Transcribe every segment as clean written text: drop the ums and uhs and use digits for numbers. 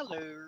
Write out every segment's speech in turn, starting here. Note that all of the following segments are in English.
Hello.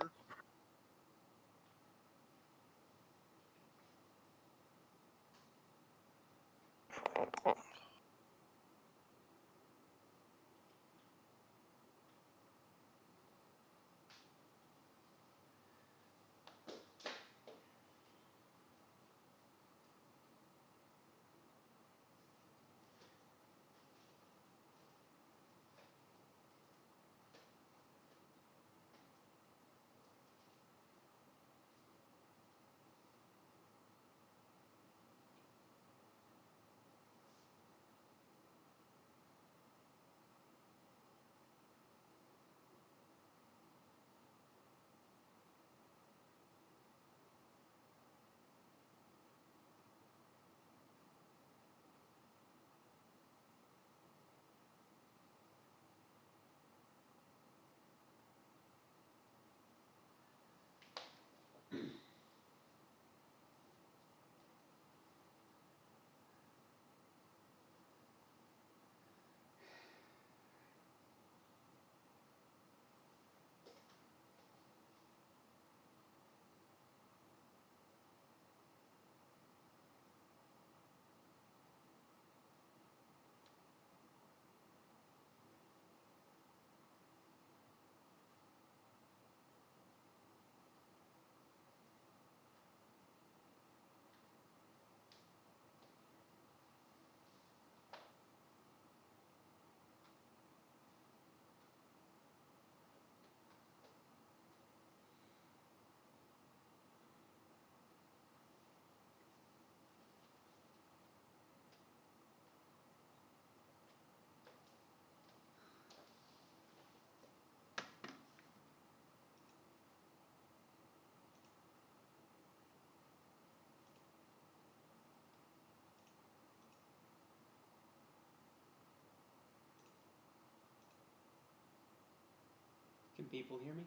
Can people hear me?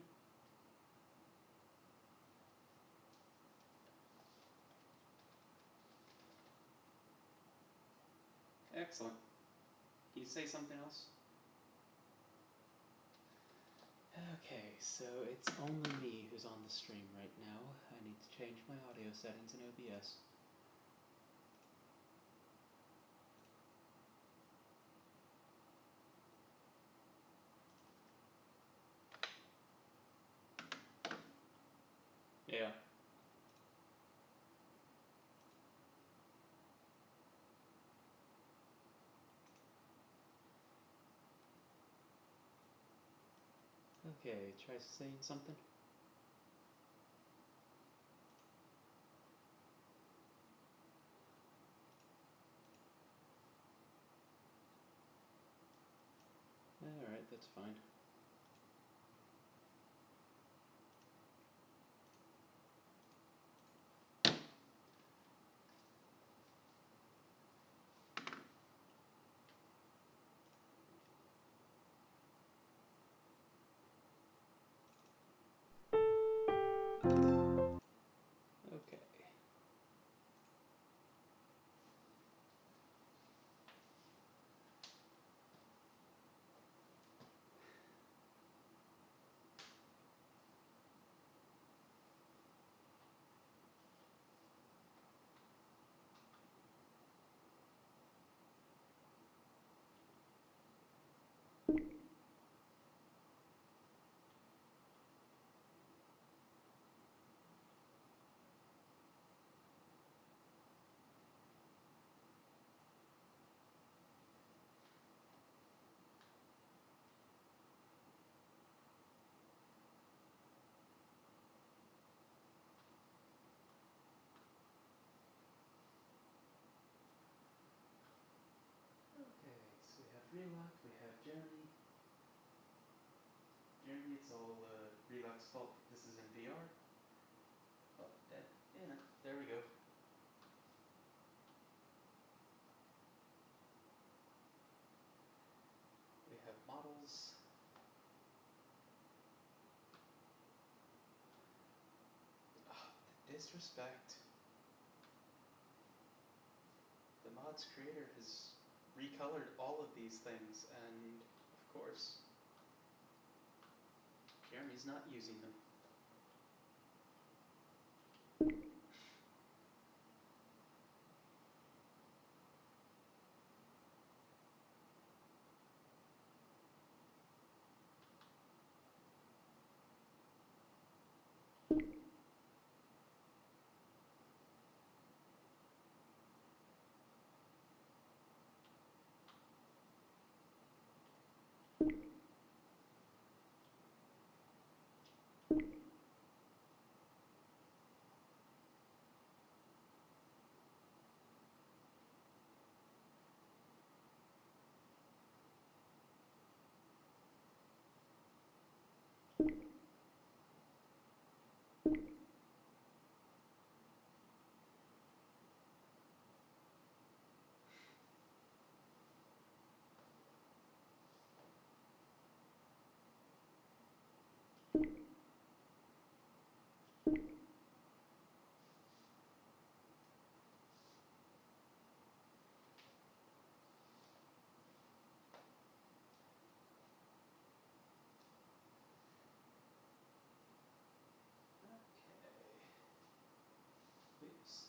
Excellent. Can you say something else? Okay, so it's only me who's on the stream right now. I need to change my audio settings in OBS. Yeah. Okay, try saying something. Alright, that's fine. Okay. Okay, so we have Relocked, we have Jeremy. Jeremy, it's all Relocked's fault. This is in VR. Oh, dead. Yeah, there we go. We have models. Oh, the disrespect. The mod's creator has recolored all of these things, and of course, Jeremy's not using them.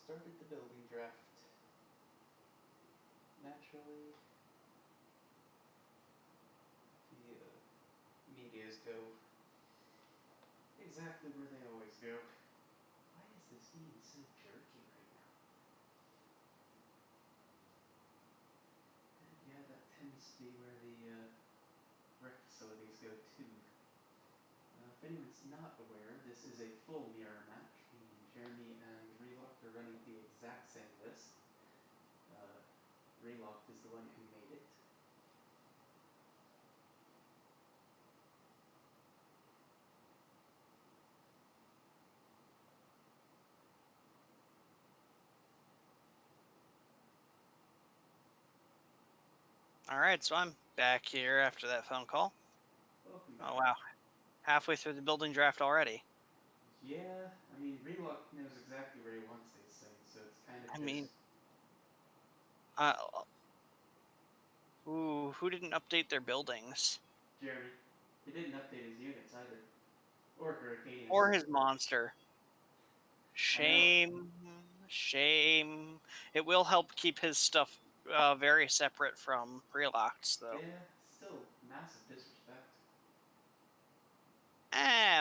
started the building draft. Naturally, the medias go exactly where they always go. Why is this being so jerky right now? And yeah, that tends to be where the rec facilities go too. If anyone's not aware, this is a full mirror match, meaning Jeremy and Relocked are running the exact same list. Relocked is the one who made it. Alright, so I'm back here after that phone call. Welcome back. Oh wow, halfway through the building draft already. Yeah, I mean, Relocked knows exactly where he wants these things, so it's kind of I just... mean, who didn't update their buildings? Jeremy. He didn't update his units either. Or Or Hurricanes. his monster. I know. Shame. It will help keep his stuff very separate from Relocked's, though. Yeah, still massive disrespect.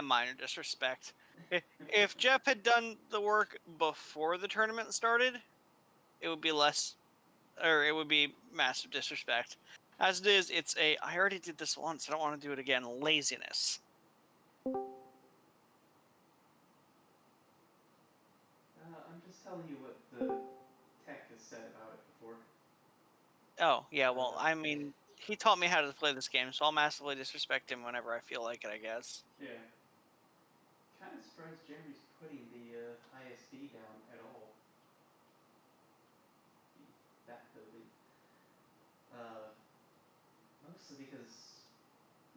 Minor disrespect. If Jeff had done the work before the tournament started, it would be less, or it would be massive disrespect. As it is, it's I already did this once, I don't want to do it again, laziness. I'm just telling you what the tech has said about it before. Oh, yeah, well, I It, mean, he taught me how to play this game, so I'll massively disrespect him whenever I feel like it, I guess. yeah. Kind of surprised Jeremy's putting the ISB down at all. That building. Uh, Mostly because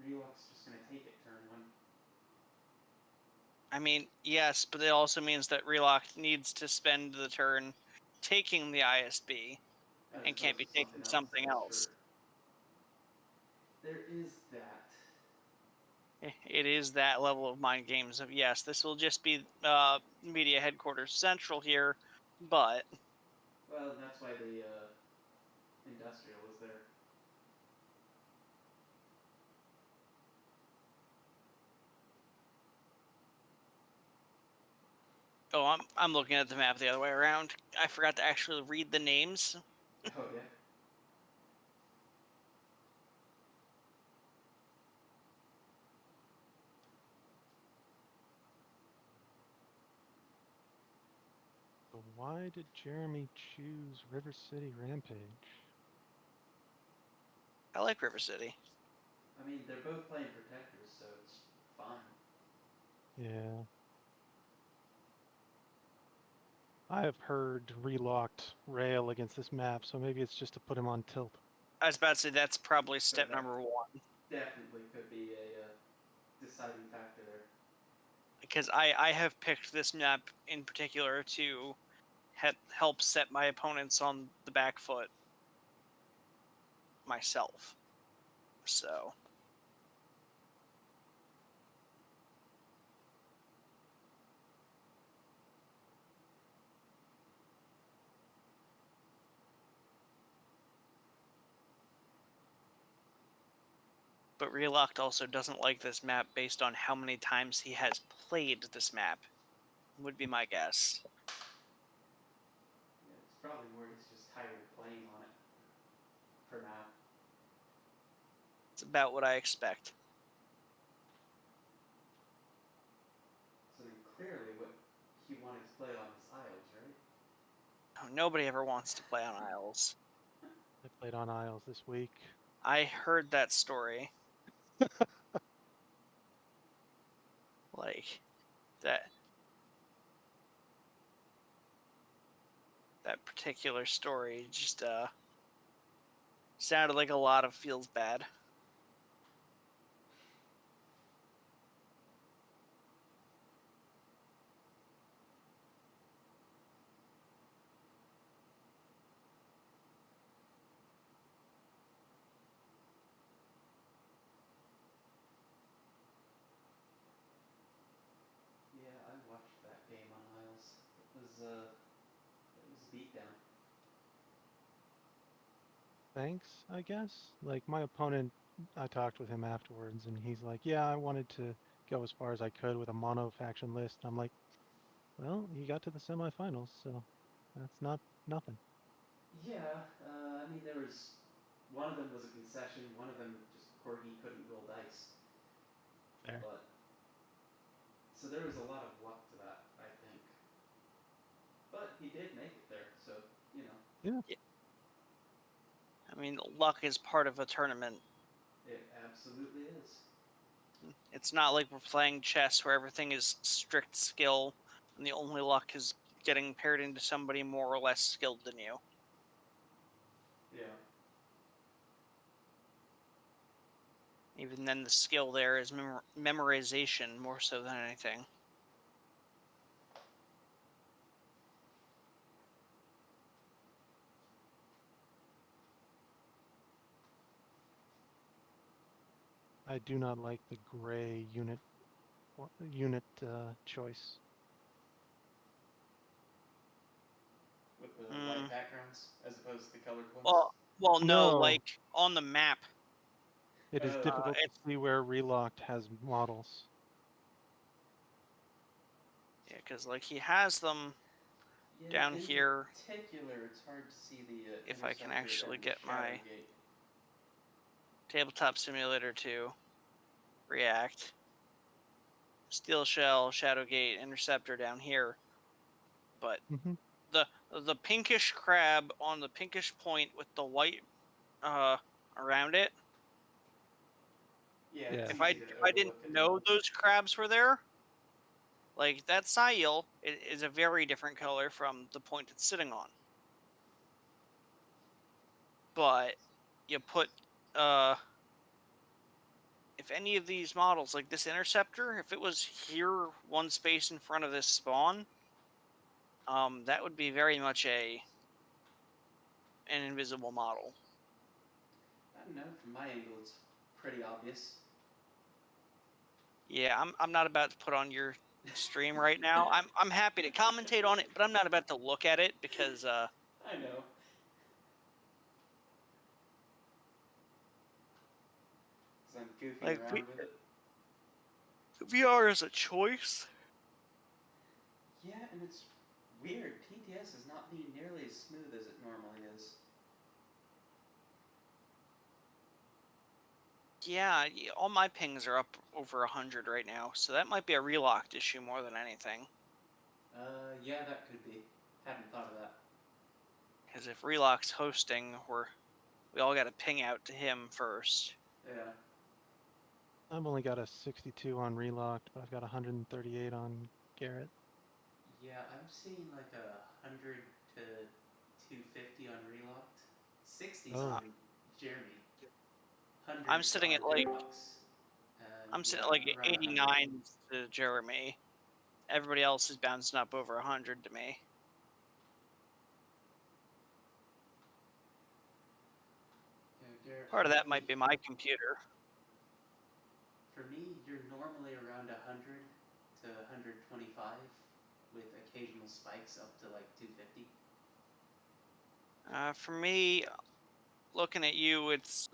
Relock's just going to take it turn one. I mean, yes, but it also means that Relock needs to spend the turn taking the ISB As and can't opposed be to something taking else, something that is true. else. There is that. It is that level of mind games of, yes, this will just be media headquarters central here, but Well, that's why the industrial is there. oh, I'm looking at the map the other way around. I forgot to actually read the names. Oh, yeah. But why did Jeremy choose River City Rampage? I like River City. I mean, they're both playing protectors, so it's fine. Yeah. I have heard Relocked rail against this map, so maybe it's just to put him on tilt. I was about to say that's probably So step that number one. definitely could be a deciding factor there. Because I have picked this map in particular to help set my opponents on the back foot myself. So, but Relocked also doesn't like this map based on how many times he has played this map, would be my guess. Yeah, it's probably more he's just tired of playing on it for now. It's about what I expect. So then clearly what he wanted to play on is Isles, right? Oh, nobody ever wants to play on Isles. I played on Isles this week. I heard that story. Like, that that particular story just sounded like a lot of feels bad. Yeah, I watched that game on Isles. It was beatdown. Thanks, I guess. Like my opponent, I talked with him afterwards, and he's like, "Yeah, I wanted to go as far as I could with a mono faction list." I'm like, "Well, you got to the semifinals, so that's not nothing." Yeah, I mean, there was one of them was a concession, one of them just Corgi couldn't roll dice. There. But so there was a lot of luck to that, I think. But he did make it there, so you know, Yeah. I mean, luck is part of a tournament. it absolutely is. It's not like we're playing chess where everything is strict skill and the only luck is getting paired into somebody more or less skilled than you. Yeah. Even then, the skill there is memorization more so than anything. I do not like the gray unit choice. With the Mm. white backgrounds as opposed to the colored ones. Well, no, No, like on the map, it is Oh, difficult to it's see where Relocked has models. yeah, because like he has them yeah. down In here. particular, it's hard to see the If I can interceptor actually and the get shadow my gate. tabletop simulator to react, steel shell, shadowgate, interceptor down here, but Hmm. the pinkish crab on the pinkish point with the white uh around it. Yeah, it's Yeah. If I easy to if I didn't overlook it. know those crabs were there, like that Sile is a very different color from the point it's sitting on. But you put if any of these models like this interceptor, if it was here one space in front of this spawn, that would be very much an invisible model. I don't know. From my angle, it's pretty obvious. Yeah, I'm not about to put on your stream right now. I'm happy to commentate on it, but I'm not about to look at it because I know. Because I'm goofing like around with it. VR is a choice. Yeah, and it's weird. TTS is not being nearly as smooth as it normally is. Yeah, all my pings are up over 100 right now, so that might be a relocked issue more than anything. Yeah, that could be. Hadn't thought of that. Because if relock's hosting, we all got to ping out to him first. Yeah. I've only got a 62 on Relocked, but I've got 138 on Garrett. Yeah, I'm seeing like 100 to 250 on Relocked. 60s Oh, Uh, on Jeremy. I'm 100s sitting on at like Deluxe. And I'm sitting yeah, at like around 100. 89 to Jeremy. Everybody else is bouncing up over 100 to me. Yeah, Garrett, Part of that might be my computer. for me, you're normally around 100 to 125 with occasional spikes up to like 250. For me, looking at you, it's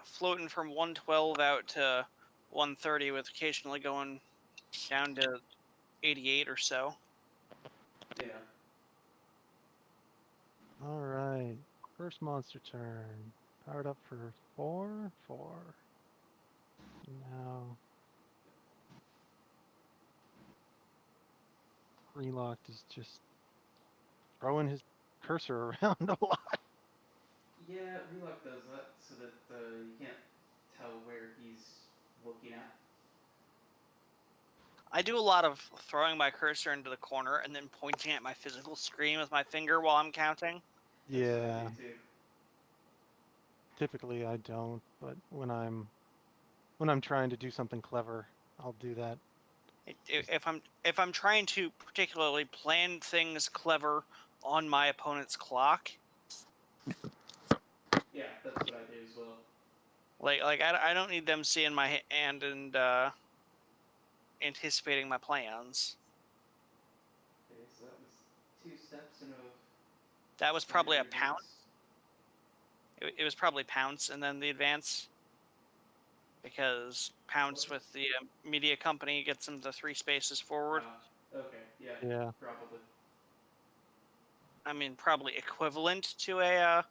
floating from 112 out to 130 with occasionally going down to 88 or so. Yeah. all right. First monster turn. Powered up for 4. Now Relocked is just throwing his cursor around a lot. Yeah, Relock does that so that you can't tell where he's looking at. I do a lot of throwing my cursor into the corner and then pointing at my physical screen with my finger while I'm counting. That's what I do Yeah, too. typically I don't, but when I'm trying to do something clever, I'll do that. Just If I'm trying to particularly plan things clever on my opponent's clock, Yeah, that's what I do as well. like I don't need them seeing my hand and anticipating my plans. Okay, so that was 2 steps in a That was Standard probably a advance. pounce. It was probably pounce and then the advance, because pounce What? with the media company gets them to 3 spaces forward. Okay, yeah, Yeah. probably. I mean, probably equivalent to a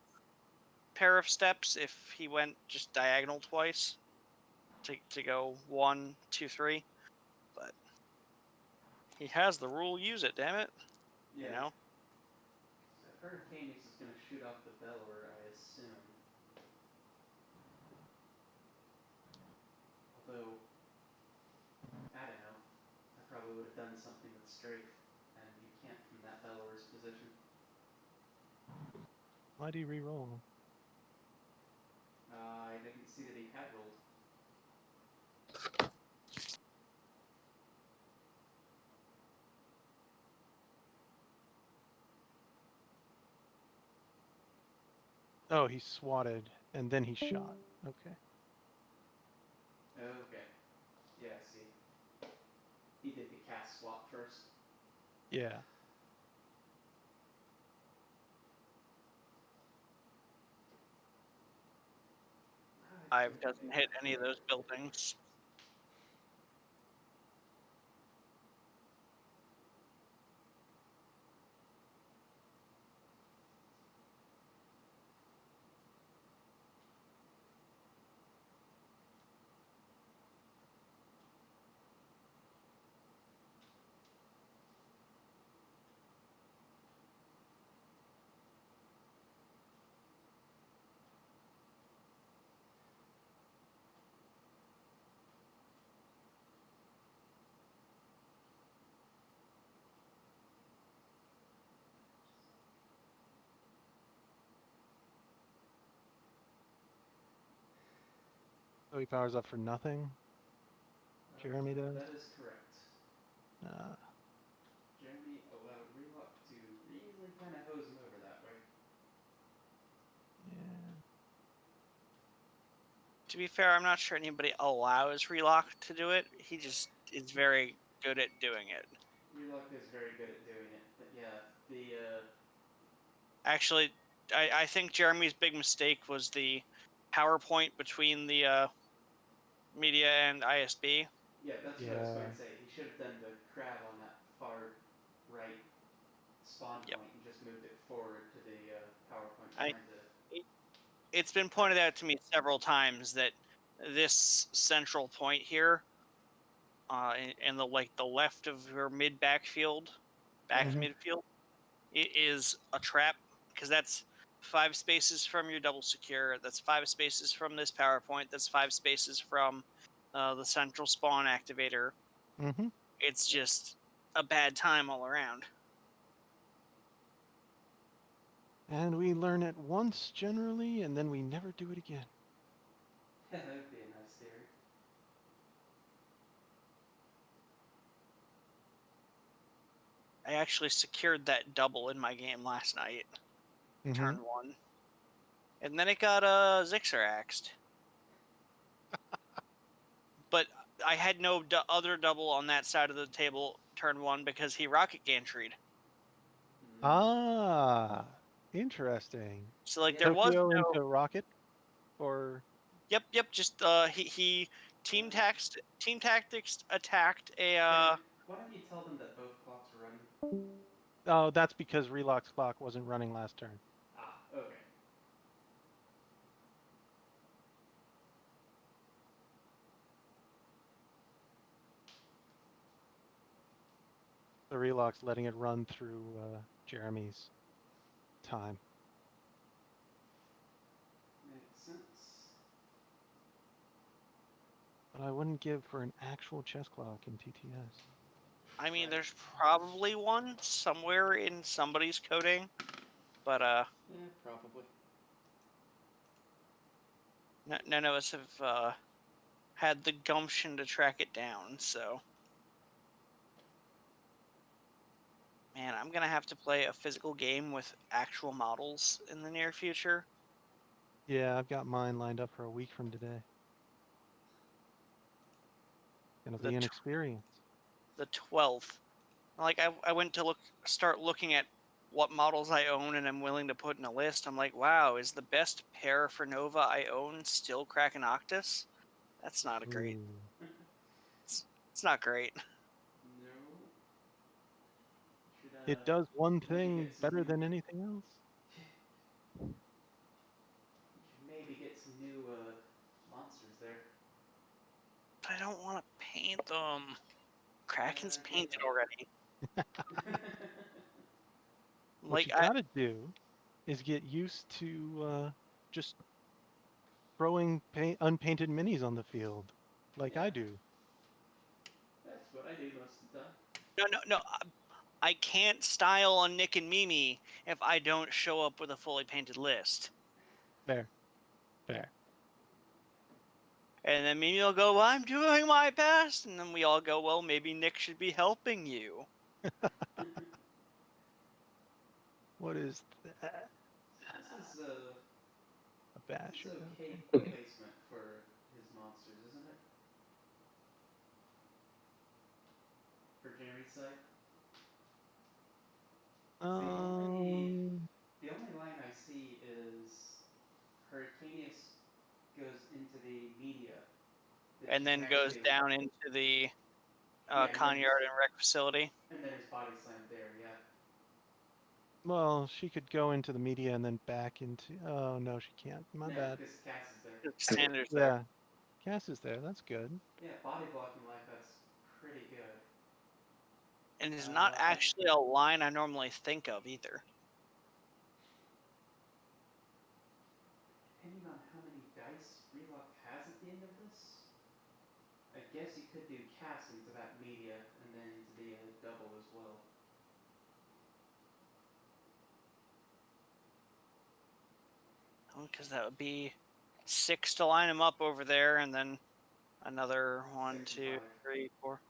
pair of steps if he went just diagonal twice to go 1, 2, 3. But he has the rule. Use it, damn it. Yeah. You know. So Hurricanes is going to shoot off the Bellower, I assume. Although, I don't know. I probably would have done something with strafe, and you can't from that Bellower's position. Why do you re-roll? I didn't see that he had rolled. Oh, he swatted and then he shot. Okay. Okay. Yeah, I see. He did the cast swap first. Yeah. I 5 don't doesn't think hit that any of quite those did it. buildings. So he powers up for nothing. Jeremy does. That is correct. Uh, Jeremy allowed Relock to really kind of hose him over that way. yeah. To be fair, I'm not sure anybody allows Relock to do it. He just is very good at doing it. Relock is very good at doing it, but yeah, the Actually, I think Jeremy's big mistake was the PowerPoint between the media and ISB. yeah, that's what I was Yeah. going to say. He should have done the crab on that far right spawn Yep. point and just moved it forward to the PowerPoint I behind the. It's been pointed out to me several times that this central point here, in the the left of your mid backfield, back Mhm. midfield, it is a trap, because that's 5 spaces from your double secure. That's 5 spaces from this PowerPoint. That's 5 spaces from the central spawn activator. Mhm. It's just a bad time all around. And we learn it once generally, and then we never do it again. That would be a nice theory. I actually secured that double in my game last night, Mhm. turn 1. And then it got Zixer-axed. But I had no other double on that side of the table turn 1 because he rocket gantry'd. Ah, interesting. So like Yeah. there was Tokyo no. into Rocket, or Yep. Just he team Uh, tactics attacked a why don't you tell them that both clocks are running? oh, that's because Relock's clock wasn't running last turn. Ah, okay. The Relock's letting it run through Jeremy's time. Makes sense. But I wouldn't give for an actual chess clock in TTS. I mean, Right. there's probably one somewhere in somebody's coding, but Yeah, probably. none of us have had the gumption to track it down. So, man, I'm gonna have to play a physical game with actual models in the near future. Yeah, I've got mine lined up for a week from today. Gonna The be an experience. the 12th. Like I went to start looking at what models I own and I'm willing to put in a list, I'm like, wow, is the best pair for Nova I own still Kraken Octus? That's not a great. Ooh. It's not great. No. Should It does one maybe thing get some better new. than anything else. You should maybe get some new monsters there. But I don't want to paint them. Kraken's I get painted that. already. What Like you gotta do is get used to just throwing unpainted minis on the field, like Yeah, I do. that's what I do most of the time. no. I can't style on Nick and Mimi if I don't show up with a fully painted list. Fair, fair. And then Mimi will go, well, I'm doing my best. And then we all go, well, maybe Nick should be helping you. What is that? So A this is basher. okay Okay. placement for his monsters, isn't it? For Jeremy's side. Um, The only line I see is Hurricaneus goes into the media that you And can then goes actually down into the yeah, Conyard and Rec facility. and then there's body slam there, yeah. well, she could go into the media and then back into. Oh no, she can't. My No, bad. because Cass is there. Sanders there. Yeah, Cass is there. That's good. Yeah, body blocking like that's pretty good. And it's not I actually a line I normally think of either. depending on how many dice Relock has at the end of this, I guess you could do Cass into that media and then into the double as well. Because that would be 6 to line him up over there, and then another 1, 6 and 2, 5. 3, 4.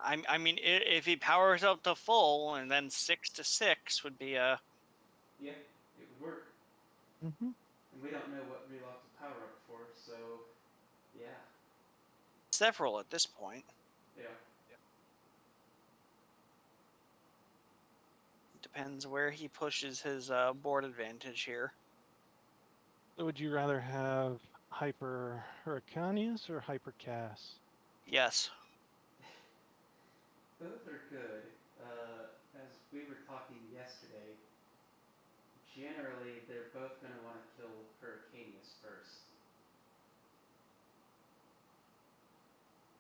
I mean, if he powers up to full, and then 6 to 6 would be a Yeah, it would work. Mm-hmm. And we don't know what Relock to power up for, so yeah. several at this point. Yeah. Depends where he pushes his board advantage here. So would you rather have Hyper Hurricaneus or Hyper Cass? Yes. Both are good. As we were talking yesterday, generally they're both going to want to kill Hurricaneus first.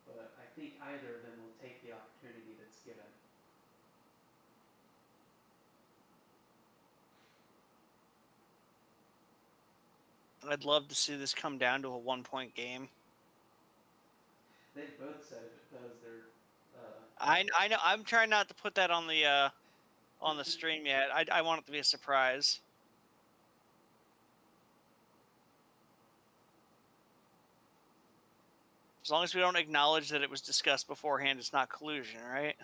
But I think either of them will take the opportunity that's given. I'd love to see this come down to a 1-point game. They've both said if it does, they're. I know. I'm trying not to put that on the stream yet. I want it to be a surprise. As long as we don't acknowledge that it was discussed beforehand, it's not collusion, right?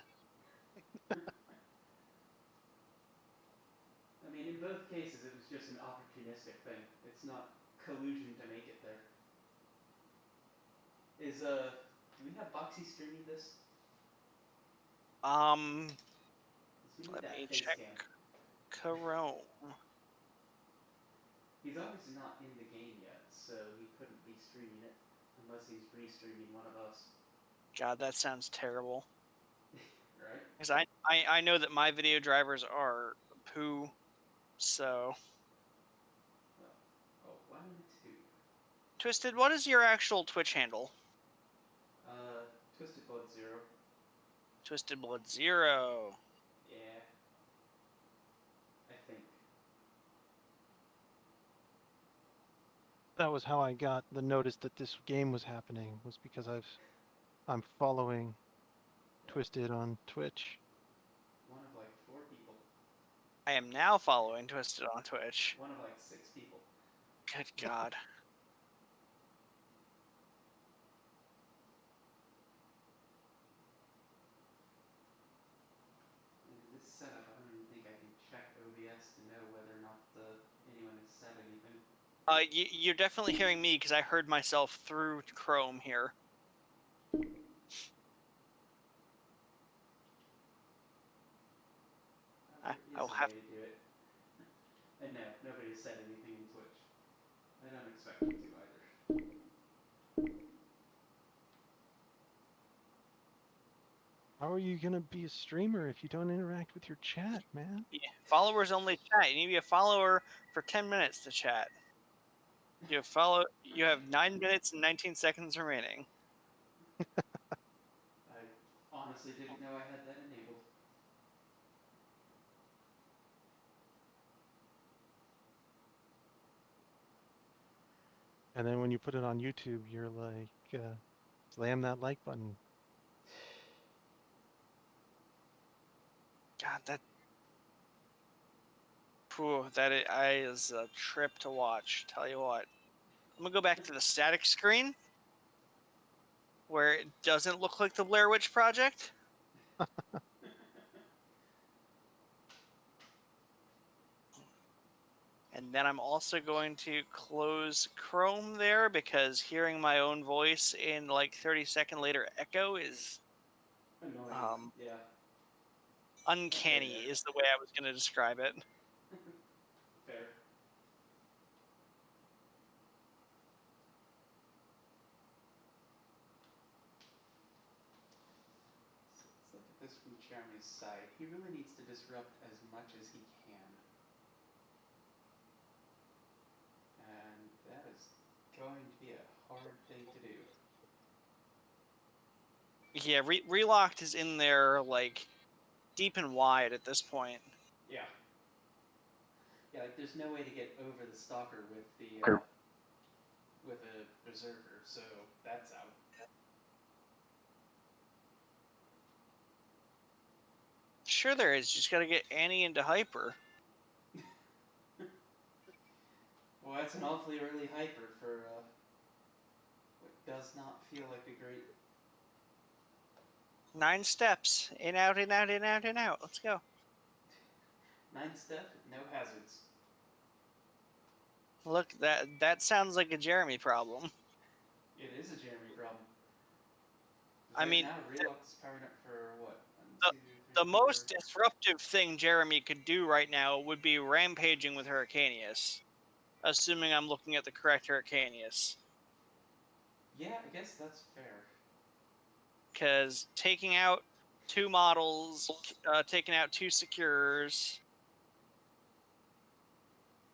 I mean, in both cases, it was just an opportunistic thing. It's not collusion to make it there. Do we have Boxy streaming this? We need Let that me face check. cam. Carome. He's obviously not in the game yet, so he couldn't be streaming it unless he's restreaming one of us. God, that sounds terrible. Right? Because I know that my video drivers are poo, so. Oh, 1, 2. Twisted, what is your actual Twitch handle? Twisted Blood 0. Twisted Blood 0. Yeah. I think. That was how I got the notice that this game was happening, was because I'm following Twisted on Twitch. One of like 4 people. I am now following Twisted on Twitch. One of like 6 people. Good God. In this setup, I don't even think I can check OBS to know whether or not anyone has said anything. You're definitely hearing me because I heard myself through Chrome here. is I'll a have. way to do it. And no, nobody has said anything in Twitch. I don't expect them to either. How are you gonna be a streamer if you don't interact with your chat, man? Yeah, followers only chat. You need to be a follower for 10 minutes to chat. You have 9 minutes and 19 seconds remaining. I honestly didn't know I had that enabled. And then when you put it on YouTube, you're like, slam that like button. God, is a trip to watch. Tell you what, I'm gonna go back to the static screen where it doesn't look like the Blair Witch Project. And then I'm also going to close Chrome there because hearing my own voice in like 30-second later echo is Annoying, yeah. uncanny, Okay, is the way I was going to describe it. fair. So let's look at this from Jeremy's side. He really needs to disrupt as much as he can. And that is going to be a hard thing to do. Yeah, Relocked is in there like deep and wide at this point. Yeah. Yeah, like there's no way to get over the Stalker with the with a Berserker, so that's out. Sure there is, just gotta get Annie into hyper. Well, that's an awfully early hyper for what does not feel like a great 9 steps. In, out, in, out, in, out, in, out. Let's go. 9 step with no hazards. Look, that sounds like a Jeremy problem. It is a Jeremy problem. I Right mean, now, Relocked is powering up for what? the, 1, 2, 3, the 4. most disruptive thing Jeremy could do right now would be rampaging with Hurricanius. Assuming I'm looking at the correct Hurricanius. Yeah, I guess that's fair. Because taking out 2 models, taking out 2 secures.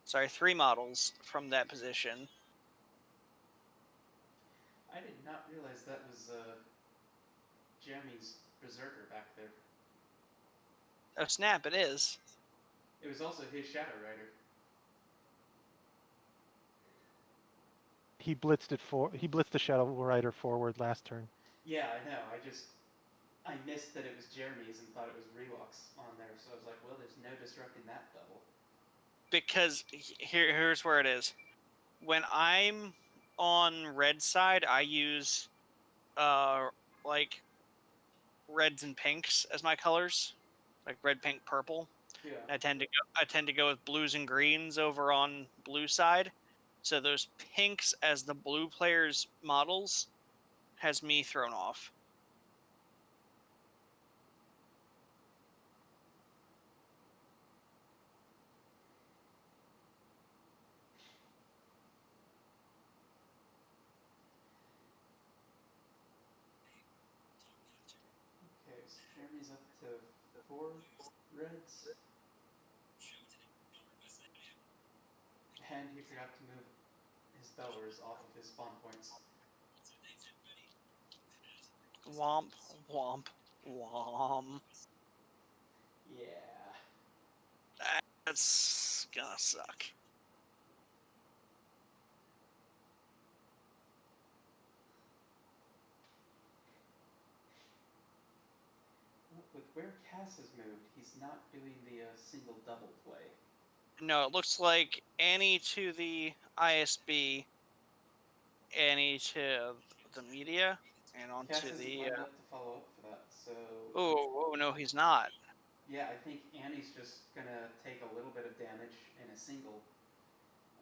Sorry, 3 models from that position. I did not realize that was Jeremy's Berserker back there. Oh snap, it is. It was also his Shadow Rider. He blitzed the Shadow Rider forward last turn. Yeah, I know. I missed that it was Jeremy's and thought it was Relock's on there, so I was like, well, there's no disrupting that double. Because here's where it is. When I'm on red side, I use like reds and pinks as my colors, like red, pink, purple. Yeah. I tend to go with blues and greens over on blue side. So those pinks as the blue players' models has me thrown off. Okay, so Jeremy's up to 4 reds. And he forgot to move his Bellers off of his spawn points. Womp, womp, womp. Yeah. That's gonna suck. Well, with where Cass has moved, he's not doing the single double play. No, it looks like Annie to the ISB, Annie to the media, and Cass onto isn't the. lined up to follow up for that, so. Oh no, he's not. Yeah, I think Annie's just gonna take a little bit of damage in a single,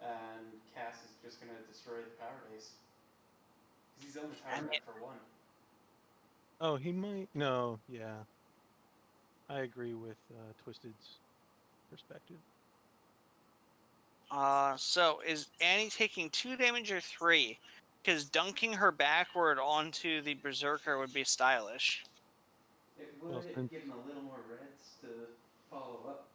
and Cass is just gonna destroy the power base. Because he's only powered up for 1. Oh, he might. No, yeah. I agree with Twisted's. perspective. So is Annie taking 2 damage or 3? Because dunking her backward onto the berserker would be stylish. It Well, would since give him a little more reds to follow up,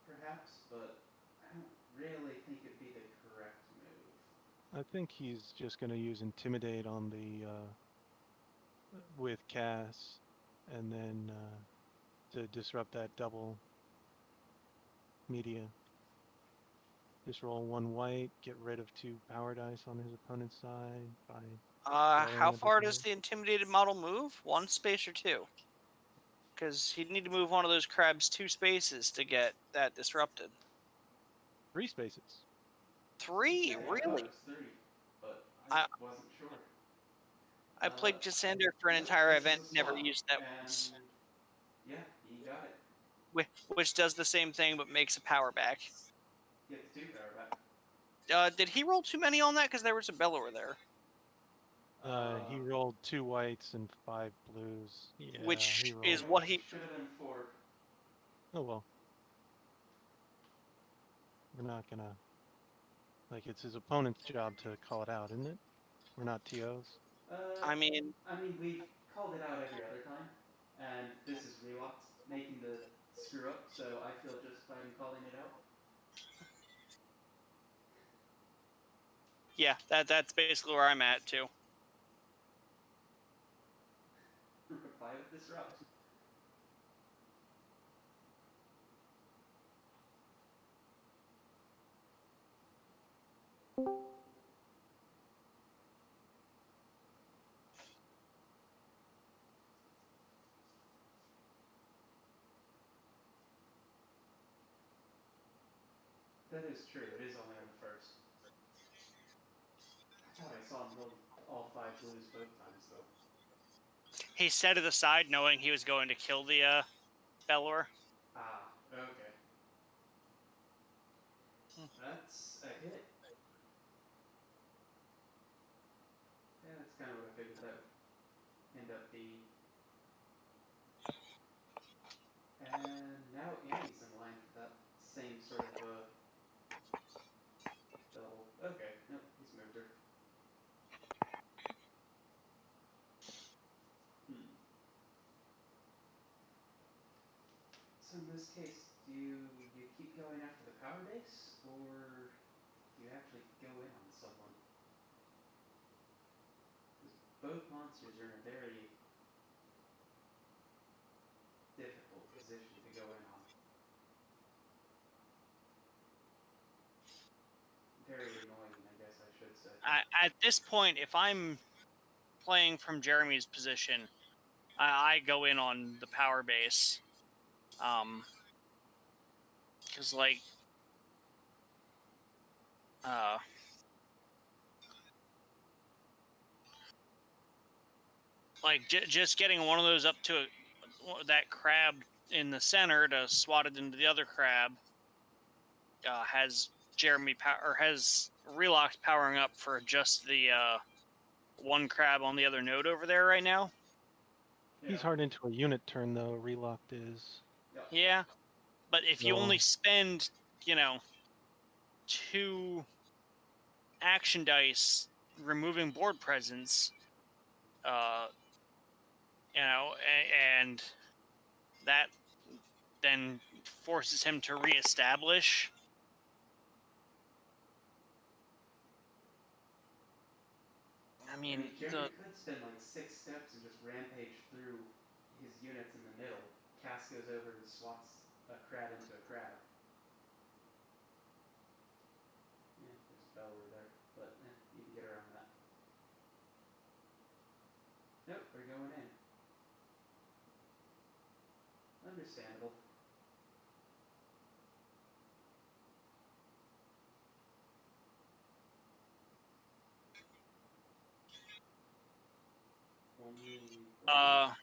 perhaps, but I don't really think it'd be the correct move. I think he's just going to use intimidate on the with Cass, and then to disrupt that double media. Just roll 1 white, get rid of 2 power dice on his opponent's side by How lowering a far does defender. the intimidated model move? 1 space or 2? Because he'd need to move one of those crabs 2 spaces to get that disrupted. 3 spaces. 3? Okay, I thought it Really? was 3, but I I wasn't sure. I played Jassander for an Nope, entire this is event, a never swap, used that once. and yeah, you got it. Which does the same thing but makes a power back. Get the 2 power back. Did he roll too many on that? Because there was a Bellower there. He rolled 2 whites and 5 blues. Yeah, he Which is rolled. what he... Should have been 4. Oh well. We're not gonna, like, it's his opponent's job to call it out, isn't it? We're not TOs. I mean, I mean, we've called it out every other time, and this is Relocked making the screw up, so I feel justified in calling it out. yeah, that's basically where I'm at, too. Reply with Disrupt. That is true, it is only on the first. I thought I saw him roll all 5 blues both times, though. He set it aside knowing he was going to kill the Bellower. Ah, okay. That's a hit. Yeah, that's kind of what I figured that would end up being. And now Annie's in line for that same sort of double. Okay, nope, he's moved her. Hmm. So in this case, do you keep going after the power base, or do you actually go in on someone? Because both monsters are in a very difficult position to go in on. Very annoying, I guess I should say. At this point, if I'm playing from Jeremy's position, I go in on the power base. Because, uh, just getting one of those up to that crab in the center to swat it into the other crab has Jeremy or has Relocked powering up for just the one crab on the other node over there right now. Yeah. He's hard into a unit turn though, Relocked is. Yep. Yeah, but if you only So spend, 2 action dice removing board presence, and that then forces him to reestablish. I I mean, mean, Jeremy could spend like 6 steps and just rampage through his units in the middle. Cass goes over and swats a crab into a crab. Yeah, there's a Bellower there, but you can get around that. Nope, we're going in. Understandable. Only one?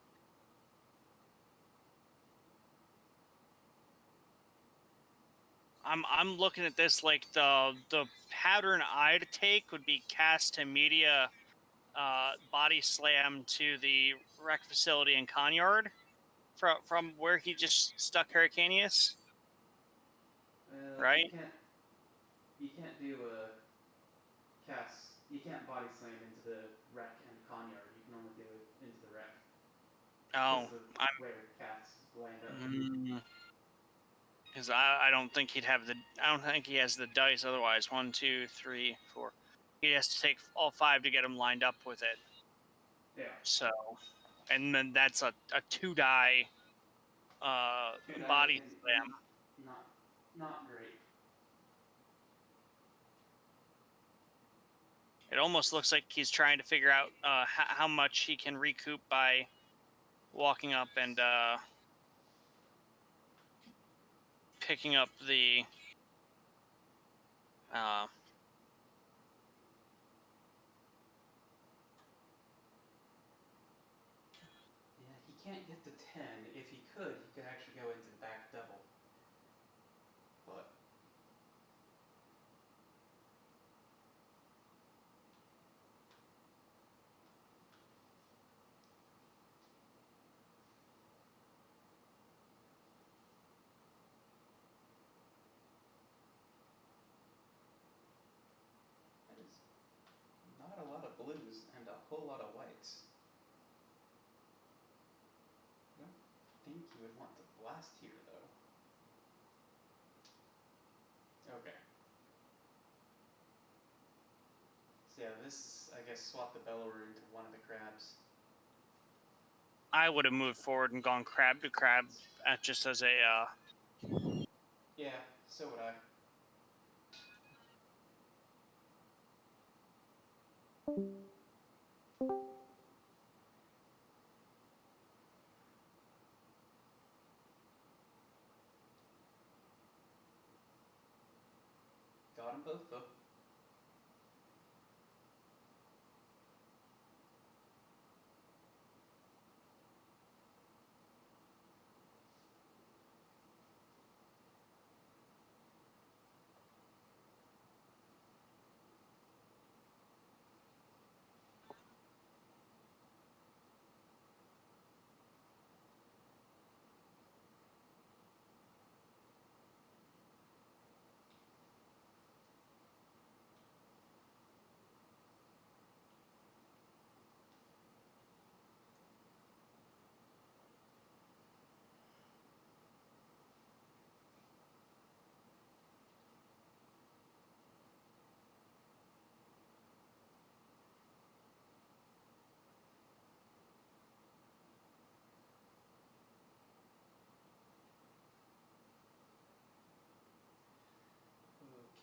I'm looking at this like the pattern I'd take would be cast to media, body slam to the rec facility in Conyard from where he just stuck Hurricaneus. right? You can't do a cast. You can't body slam into the wreck and Conyard. You can only do it into the wreck because Oh, of the way casts land up. because I don't think he'd have the. I don't think he has the dice otherwise. 1, 2, 3, 4. He has to take all 5 to get him lined up with it. Yeah. So, and then that's a 2-die body slam. Not great. It almost looks like he's trying to figure out how much he can recoup by walking up and picking up the Yeah, he can't get to 10. If he could actually go into the back double. But that is not a lot of blues and a whole lot of whites. I don't think you would want to blast here, though. Okay. So yeah, this, I guess, swap the bellower into one of the crabs. I would have moved forward and gone crab to crab just as a. Yeah, so would I. Got them both, though.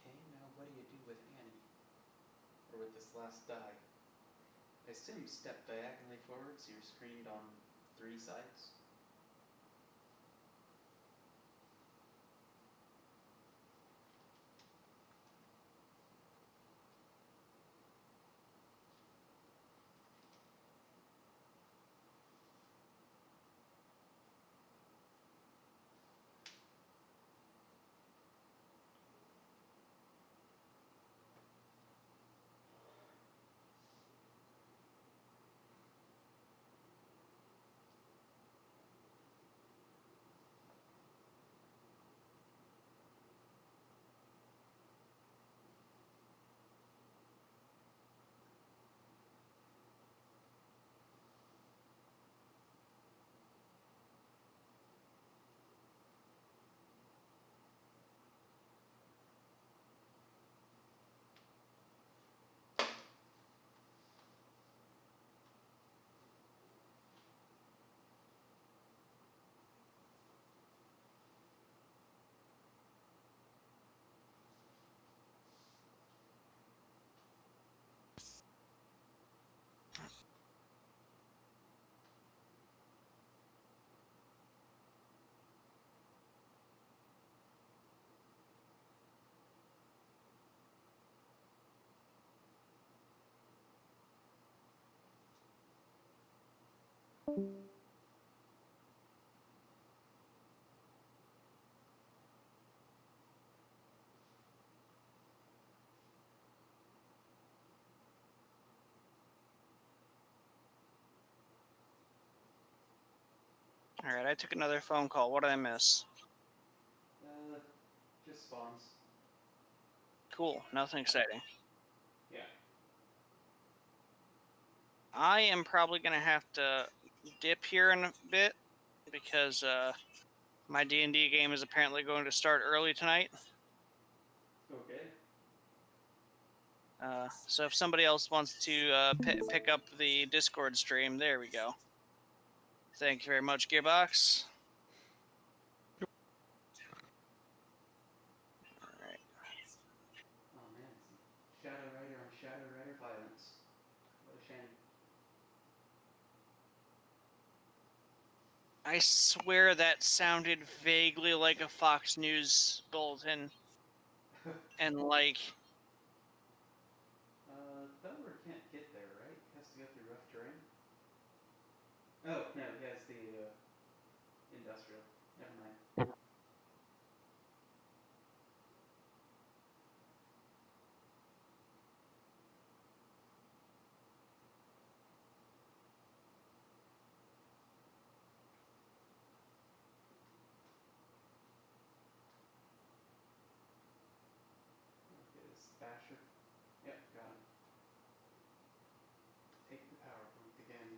Okay, now what do you do with Annie? Or with this last die? I assume step diagonally forward so you're screened on 3 sides. All right, I took another phone call. What did I miss? just spawns. Cool. Nothing exciting. Yeah. I am probably gonna have to dip here in a bit because my D&D game is apparently going to start early tonight. Okay. So if somebody else wants to pick up the Discord stream, there we go. Thank you very much, Gearbox. All right. Oh man, some Shadow Rider on Shadow Rider violence. What a shame. I swear that sounded vaguely like a Fox News bulletin, and like Delaware can't get there, right? He has to go through rough terrain. Oh no, he has the industrial. Never mind. Okay, this Basher. Yep, got him. Take the power point again.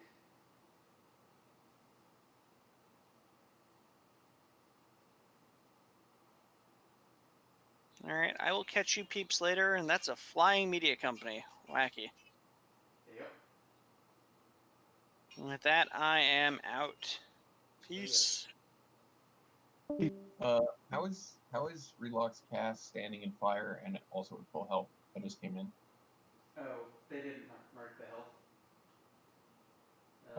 all right. I will catch you peeps later, and that's a flying media company. Wacky. Yep. And with that, I am out. Peace. How is Relock's cast standing in fire and also at full health? I just came in. Oh, they didn't mark the health.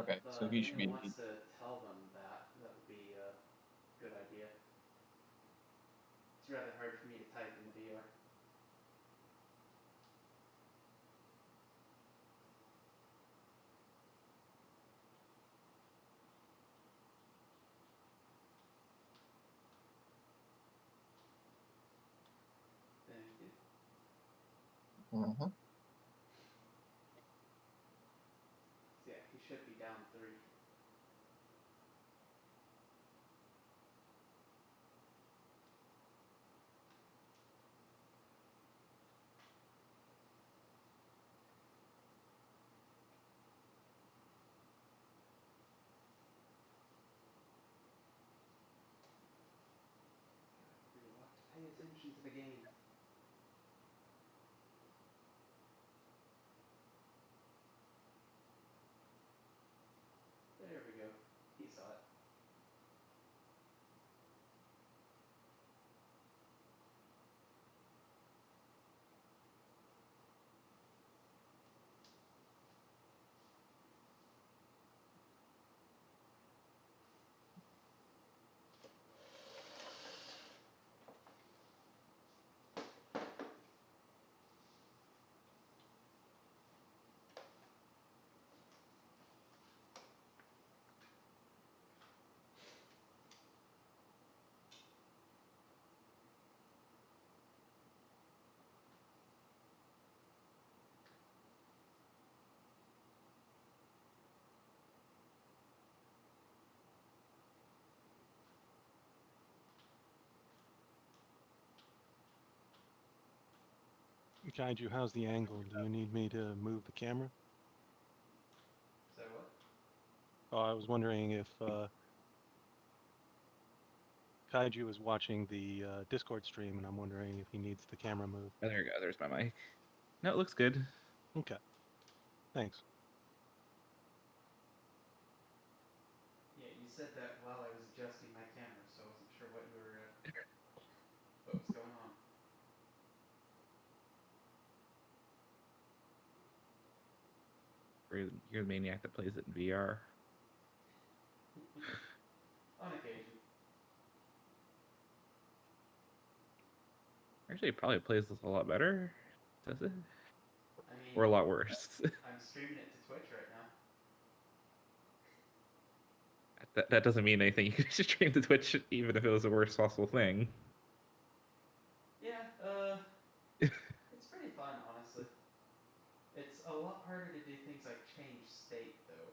Okay, If so he should anyone be. wants to tell them that, that would be a good idea. It's rather hard for me to type in the VR. Thank you. Mm-hmm. So yeah, he should be down 3. Relock to pay attention to the game. There we go. He saw it. Kaiju, how's the angle? Do you need me to move the camera? So what? Oh, I was wondering if Kaiju is watching the Discord stream, and I'm wondering if he needs the camera moved. Oh, there you go. There's my mic. No, it looks good. Okay. Thanks. Yeah, you said that while I was adjusting my camera, so I wasn't sure what you were, what was going on. You're the maniac that plays it in VR. On occasion. Actually, it probably plays this a lot better. Does it? I mean, Or a lot worse. I'm streaming it to Twitch right now. that doesn't mean anything. You could just stream to Twitch even if it was the worst possible thing. Yeah, it's pretty fun, honestly. It's a lot harder to do things like change state, though.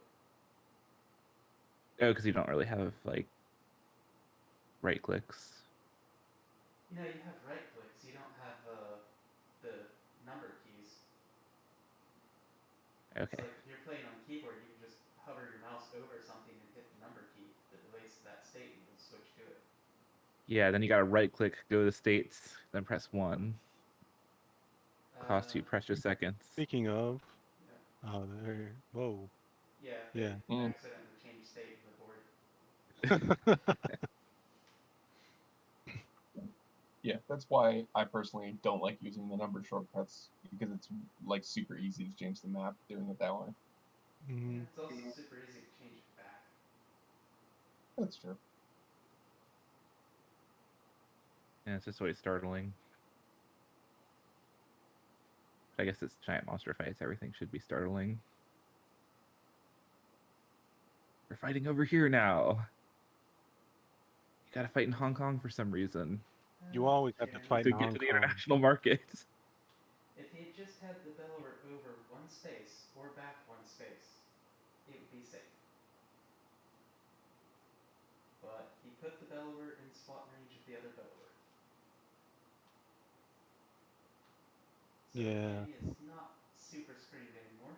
Oh, because you don't really have like right clicks. You know, you have right clicks. You don't have the number keys. It's Okay. like if you're playing on a keyboard, you can just hover your mouse over something and hit the number key that relates to that state, and it'll switch to it. Yeah, then you gotta right click, go to states, then press 1. Costs you precious seconds. Speaking of, Yeah. oh, there. Whoa. Yeah, they Yeah. accidentally changed state in the board. Yeah, that's why I personally don't like using the number shortcuts, because it's like super easy to change the map doing it that way. Yeah, it's also super easy to change it back. That's true. Yeah, it's just always startling. I guess it's giant monster fights. Everything should be startling. We're fighting over here now. You gotta fight in Hong Kong for some reason. You always have to Jeremy, fight To in get Hong to the Kong. international markets. if he had just had the Bellower over one space or back one space, it would be safe. But he put the Bellower in spot range of the other Bellower. So Yeah. Andy is not super screwed anymore.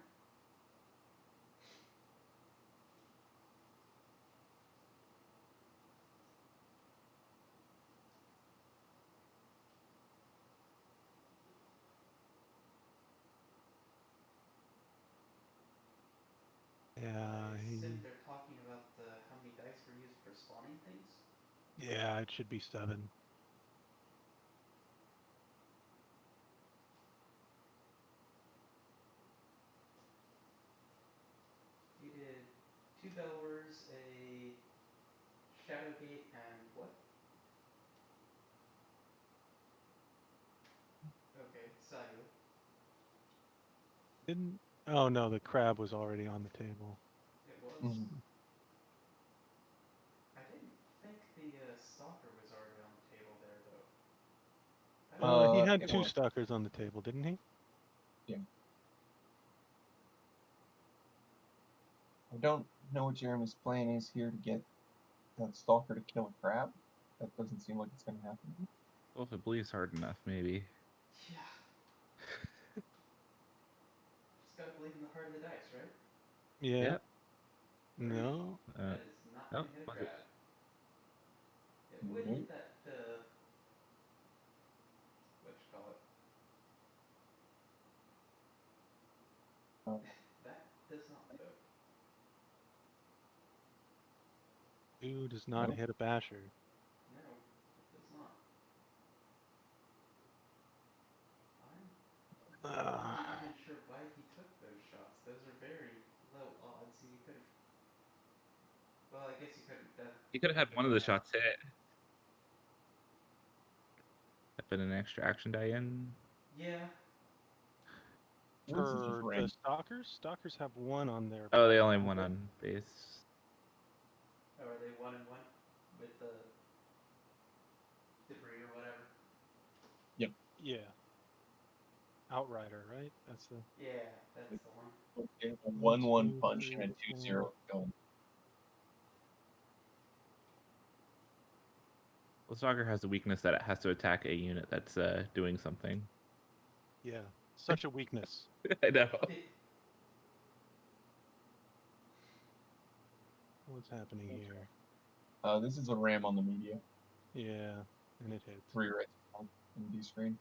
Yeah. I assume they're talking about how many dice were used for spawning things. Yeah, it should be 7. He did 2 Bellowers, a Shadowgate, and what? Okay, Sayu. Didn't. Oh no, the crab was already on the table. It was. Mhm. I didn't think the Stalker was already on the table there, though. He had It 2 was. stalkers on the table, didn't he? Yeah. I don't know what Jeremy's plan is here to get that stalker to kill a crab. That doesn't seem like it's going to happen. Well, if it bleeds hard enough, maybe. Yeah. Just gotta believe in the heart of the dice, right? Yeah. Yep. No. That is not Oh, gonna hit a was it? crab. It would hit that, what you call it? That does not, though. 2 does not Nope. hit a basher. No, it does not. I'm not even sure why he took those shots. Those are very low odds, and you could have. Well, I guess you couldn't. You could have had one of the shots hit. That been an extra action die in. Yeah. This is just For the random. stalkers have 1 on their. Oh, they back, only have don't one they? on base. Or are they 1 and 1 with the debris or whatever? Yep. Yeah. Outrider, right? That's the. Yeah, that's the one. Okay, a 1, 1-1 2, punch 3, and a 4. 2-0 gun. Well, Stalker has the weakness that it has to attack a unit that's doing something. Yeah. Such a weakness. I know. What's happening here? This is a ram on the media. Yeah, and it hits. 3 right on the D screen.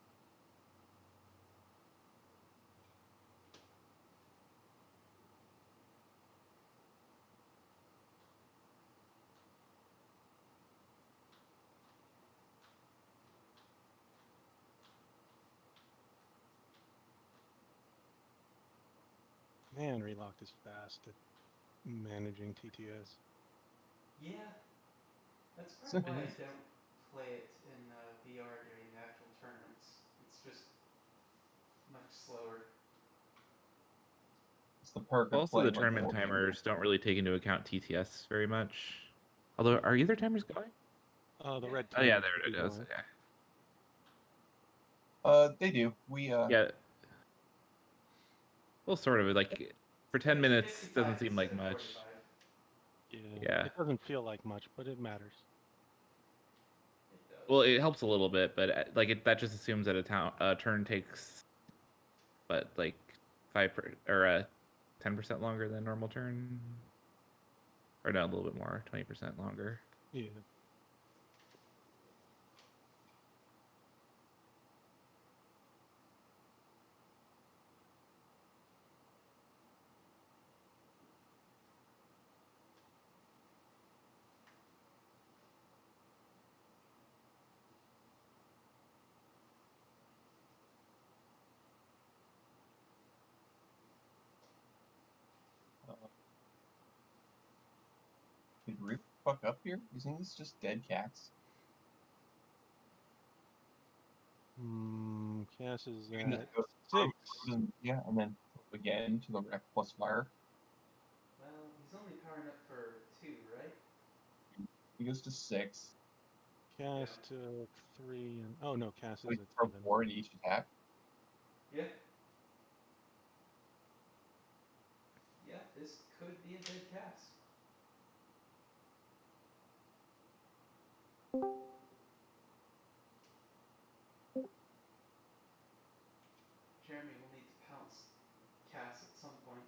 Man, Relocked is fast at managing TTS. Yeah, that's part So of why I it is. don't play it in VR during the actual tournaments. It's just much slower. It's the perk Well, of also, the playing like tournament 4 people. timers don't really take into account TTS very much. Although, are either timers going? The Yeah. red Oh, yeah, timer there should it be goes. going. Yeah. They do. We Yeah. Well, sort of. Like, for 10 It's minutes 55 doesn't seem like instead of much. 45. Yeah. Yeah. It doesn't feel like much, but it matters. It does. Well, it helps a little bit, but that just assumes that a turn takes, but like 10% longer than normal turn, or no, a little bit more, 20% longer. Yeah. Did Rick fuck up here? Isn't this just dead cats? Cass is You can just at go 6. yeah, and then again to the wreck plus fire. Well, he's only powering up for 2, right? He goes to 6. Cass took 3, and oh no, Cass So is he at throw 7. 4 at each attack. Yeah. Yeah, this could be a dead cast. Jeremy will need to pounce Cass at some point.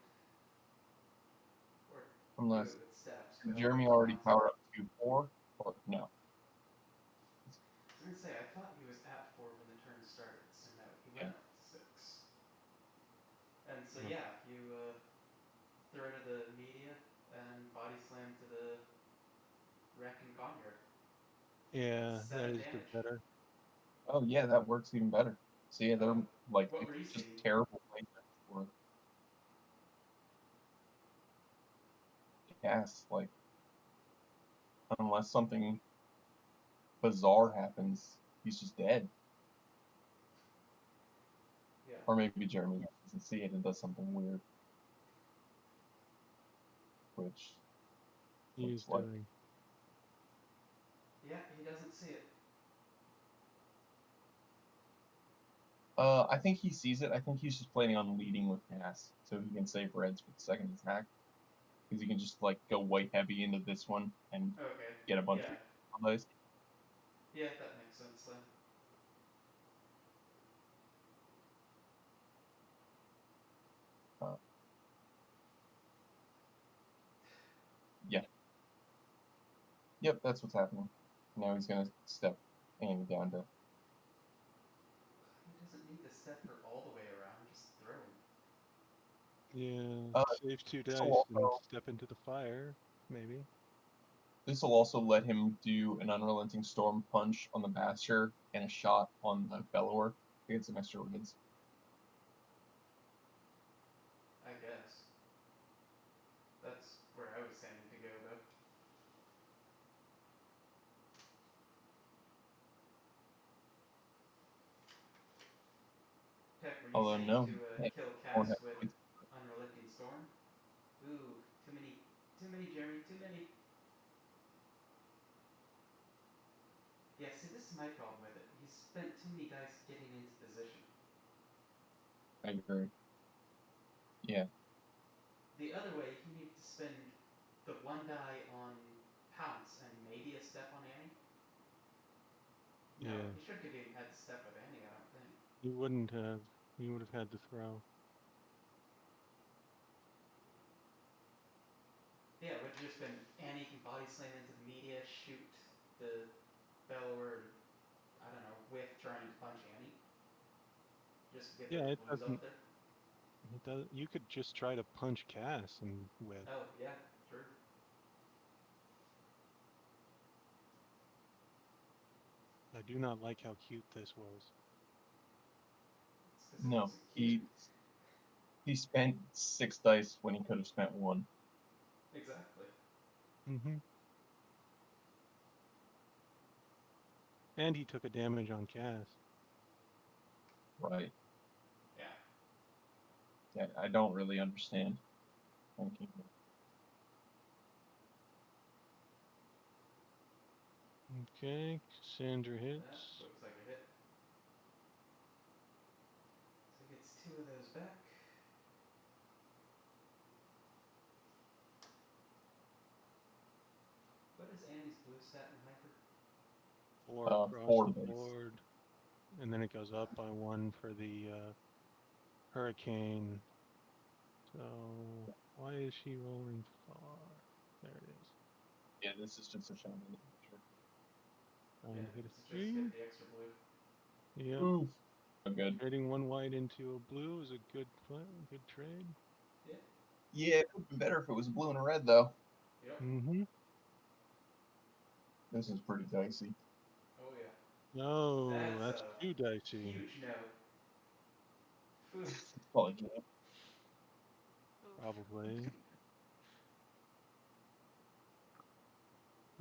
Or do Unless it with steps, but I Jeremy think he already pounces. powered up to 4, or no. I was gonna say, I thought he was at 4 when the turn started, so no, he Yeah. went up to 6. And so Hmm. yeah, you throw to the media and body slam to the wreck and Conyard. Yeah, that 7 is the damage. better. Oh yeah, that works even better. So yeah, they're like What it's were you just seeing? terrible placement for Cass. Like unless something bizarre happens, he's just dead. Yeah. Or maybe Jeremy doesn't see it and does something weird. Which He's looks like doing. Yeah, he doesn't see it. I think he sees it. I think he's just planning on leading with Cass so he can save Reds for the second attack. Because he can just like go white heavy into this one and Okay. get a bunch Yeah. of dice. Yeah, that makes sense then. Uh, yeah. Yep, that's what's happening. Now he's gonna step Annie down to. He doesn't need to step her all the way around, just throw him. Yeah, Uh, save 2 this will dice and also step into the fire, maybe. let him do an unrelenting storm punch on the Basher and a shot on the Bellower to get some extra Reds. I guess. That's where I was standing to go, though. Tech, were you Although saying no, to he kill won't Cass have with points. Unrelenting Storm? Ooh, too many. Too many, Jeremy, too many. Yeah, see, this is my problem with it. He spent too many dice getting into position. I agree. Yeah. The other way, he needed to spend the 1 die on Pounce and maybe a step on Annie. No, Yeah, he shouldn't have even had to step with Annie, I don't think. he wouldn't have. He would have had to throw. Yeah, it would have just been Annie can body slam into the media, shoot the Bellower, I don't know, with trying to punch Annie. Just to get Yeah, their it blues up doesn't. there. It does. You could just try to punch Cass and whip. Oh, yeah, true. I do not like how cute this was. It's because it No, wasn't cute. he spent 6 dice when he could have spent 1. Exactly. Mm-hmm. And he took a damage on Cass. Right. Yeah. Yeah, I don't really understand. Thank you. Okay, Cassandra That hits. looks like a hit. So he gets 2 of those back. What is Annie's blue stat in Hyper? 4 4 across the base. board, and then it goes up by 1 for the hurricane. So why is she rolling far? There it is. Yeah, this is just a shot in the picture. Trying to hit a this is just stream. hit the extra blue. Yep. Oof. Oh, good. Trading 1 white into a blue is a good trade. Yeah. Yeah, it would have been better if it was blue and a red, though. Yep. Mm-hmm. This is pretty dicey. Oh yeah. No, that's a too dicey. huge no. Phew. It's probably good. Probably.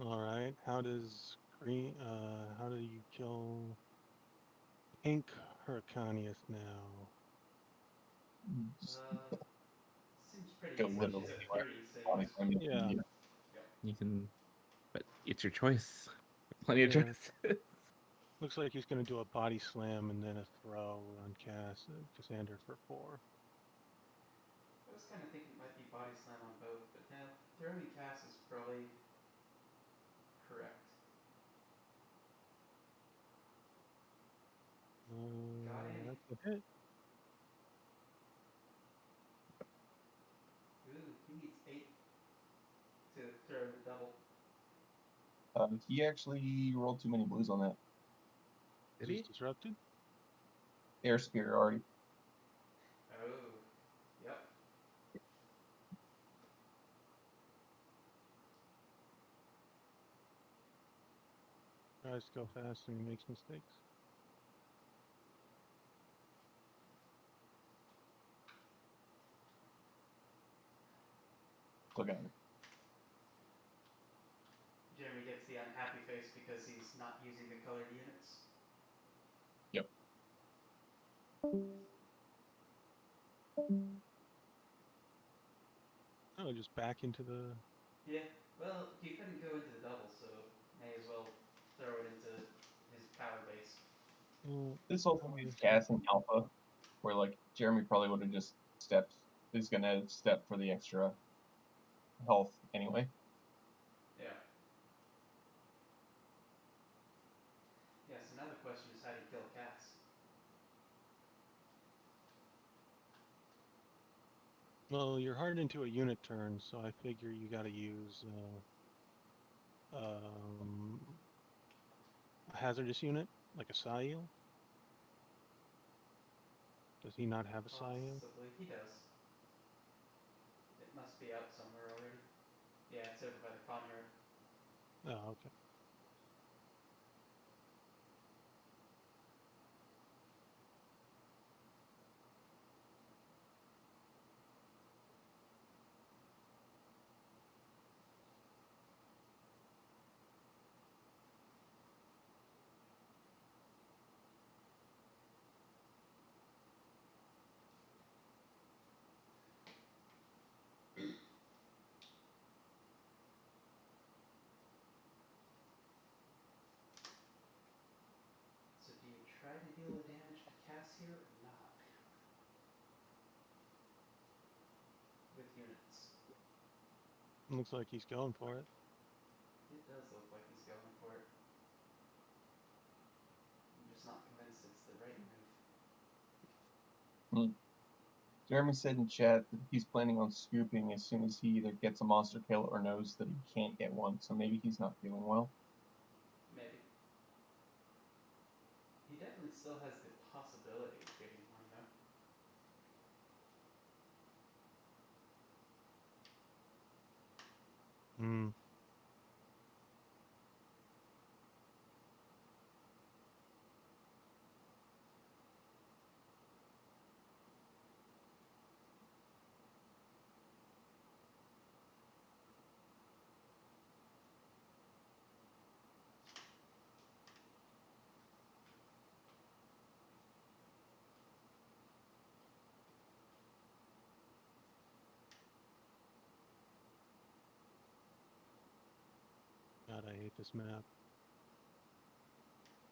All right. How does green? How do you kill pink Hurricanius now? Just Seems pretty go easy. literally She's a anywhere. 3, so you Body just. slam the Yeah. idea. Yep. You can, but it's your choice. Plenty of Yeah. choices. Looks like he's going to do a body slam and then a throw on Cassander for 4. I was kind of thinking it might be body slam on both, but no, throwing Cass is probably correct. Got Annie. That's a hit. Ooh, he needs 8 to throw the double. He actually rolled too many blues on that. Did Is he? this disrupted? Air spear already. Oh, yep. Tries to go fast and he makes mistakes. Look at it. Jeremy gets the unhappy face because he's not using the colored units. Yep. Oh, just back into the. Yeah, well, he couldn't go into the double, so may as well throw it into his power base. Oh, This also oh, is this Cass and Alpha, where like Jeremy probably would have just stepped. He's gonna step for the extra health anyway. Yeah. Yeah, so now the question is how do you kill Cass? Well, you're hard into a unit turn, so I figure you got to use a hazardous unit, like a Sail. Does he not have a Sail? Possibly. He does. It must be out somewhere already. Yeah, it's over by the Conrad. Oh, okay. So do you try to deal the damage to Cass here or not? With units. Looks like he's going for it. It does look like he's going for it. I'm just not convinced it's the right move. Jeremy said in chat that he's planning on scooping as soon as he either gets a monster kill or knows that he can't get one, so maybe he's not feeling well. Maybe. He definitely still has the possibility of getting one, though. Hmm. God, I hate this map.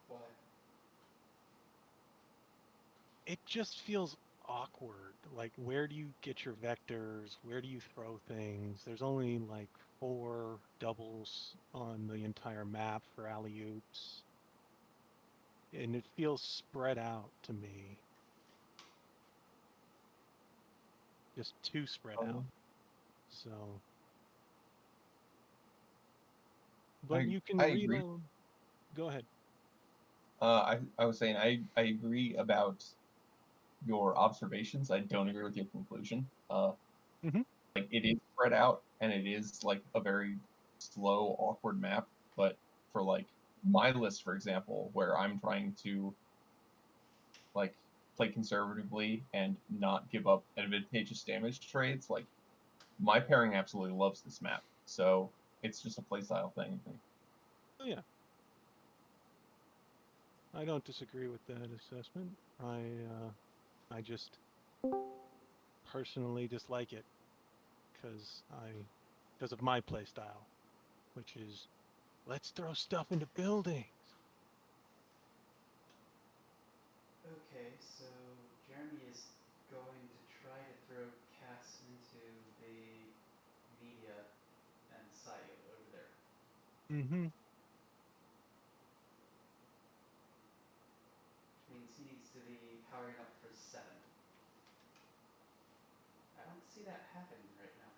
Why? It just feels awkward. Like, where do you get your vectors? Where do you throw things? There's only like 4 doubles on the entire map for alley-oops. and it feels spread out to me. Just too spread out. So, but you can I agree. reload. Go ahead. I was saying I agree about your observations. I don't agree with your conclusion. Mhm. Like it is spread out and it is like a very slow, awkward map. But for like my list, for example, where I'm trying to like play conservatively and not give up advantageous damage trades, like my pairing absolutely loves this map. So it's just a playstyle thing, I think. Oh yeah, I don't disagree with that assessment. I just personally dislike it because because of my play style, which is let's throw stuff into buildings. Okay, so Jeremy is going to try to throw cats into the media and Sayo over there. Mm-hmm. Which means he needs to be powering up for 7. I don't see that happening right now.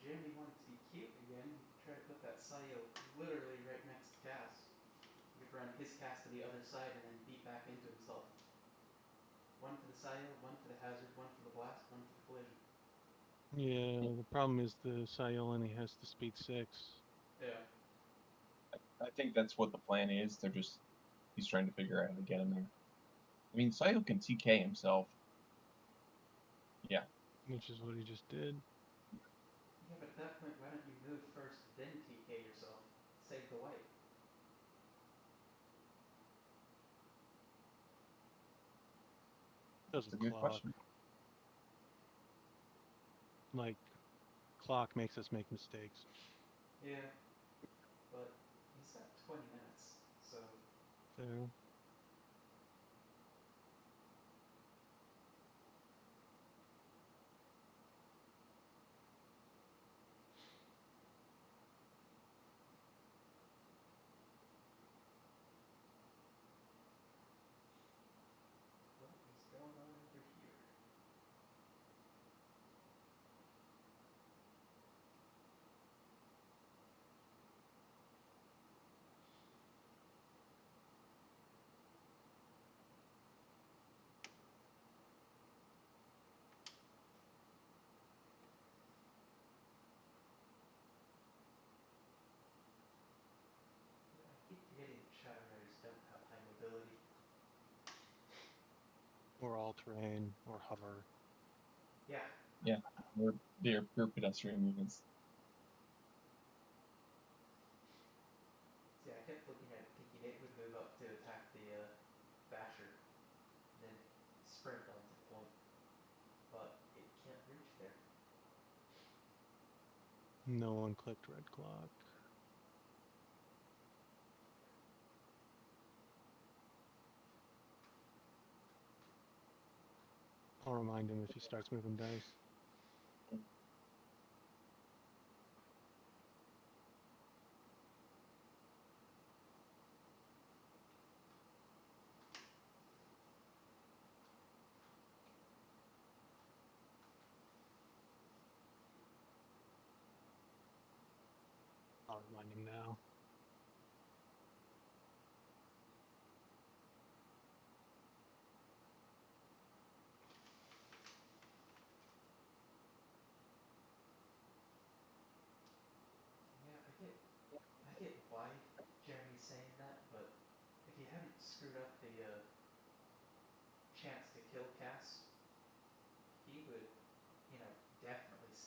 Jeremy wanted to be cute again. He could try to put that Sayo literally right next to Cass. He could run his Cass to the other side and then beat back into himself. One for the Sayo, one for the hazard, one for the blast, one for the collision. Yeah, the problem is the Sayo only has the speed 6. Yeah. I think that's what the plan is. He's trying to figure out how to get him there. I mean, Sayo can TK himself. Yeah. Which is what he just did. Yeah, but at that point, why don't you move first, then TK yourself? Save the white. That's a Doesn't good clock. question. Like, clock makes us make mistakes. Yeah, but he's got 20 minutes, so Fair. what is going on over here? I keep forgetting Shadow Riders don't have high mobility. Or all terrain, or hover. Yeah. Yeah. They're pure pedestrian movements. See, I kept looking at it thinking it would move up to attack the Basher, then sprint onto the point. But it can't reach there. No one clicked red clock. I'll remind him if he starts moving dice. I'll remind him now.